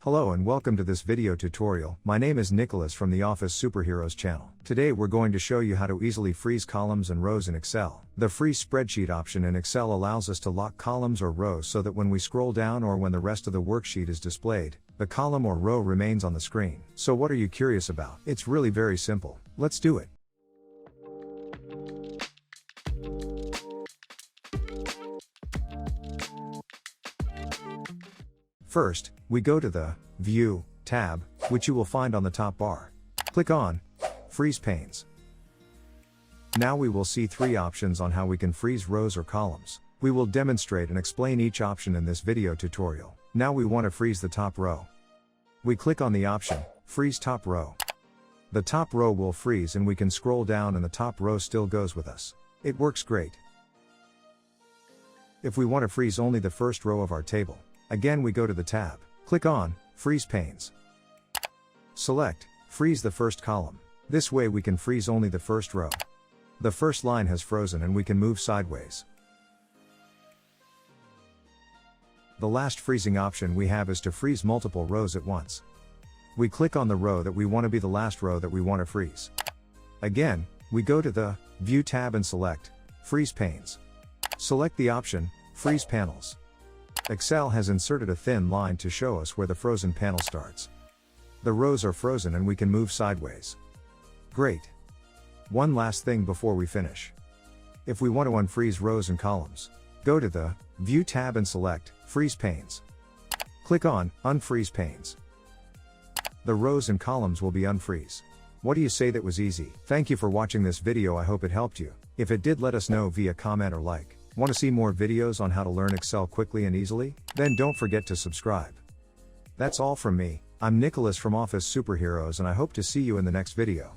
Hello and welcome to this video tutorial. My name is Nicholas from the Office Superheroes channel. Today we're going to show you how to easily freeze columns and rows in Excel. The freeze spreadsheet option in Excel allows us to lock columns or rows so that when we scroll down or when the rest of the worksheet is displayed, the column or row remains on the screen. So what are you curious about? It's really very simple. Let's do it. First, we go to the View tab, which you will find on the top bar. Click on Freeze Panes. Now we will see three options on how we can freeze rows or columns. We will demonstrate and explain each option in this video tutorial. Now we want to freeze the top row. We click on the option, Freeze Top Row. The top row will freeze and we can scroll down and the top row still goes with us. It works great. If we want to freeze only the first row of our table, again we go to the tab, click on Freeze Panes. Select Freeze the first column. This way we can freeze only the first row. The first line has frozen and we can move sideways. The last freezing option we have is to freeze multiple rows at once. We click on the row that we want to be the last row that we want to freeze. Again, we go to the View tab and select Freeze Panes. Select the option Freeze Panels. Excel has inserted a thin line to show us where the frozen panel starts. The rows are frozen and we can move sideways. Great. One last thing before we finish. If we want to unfreeze rows and columns, go to the View tab and select Freeze Panes. Click on Unfreeze Panes. The rows and columns will be unfreeze. What do you say? That was easy? Thank you for watching this video. I hope it helped you. If it did, let us know via comment or like. Want to see more videos on how to learn Excel quickly and easily? Then don't forget to subscribe. That's all from me. I'm Nicholas from Office Superheroes and I hope to see you in the next video.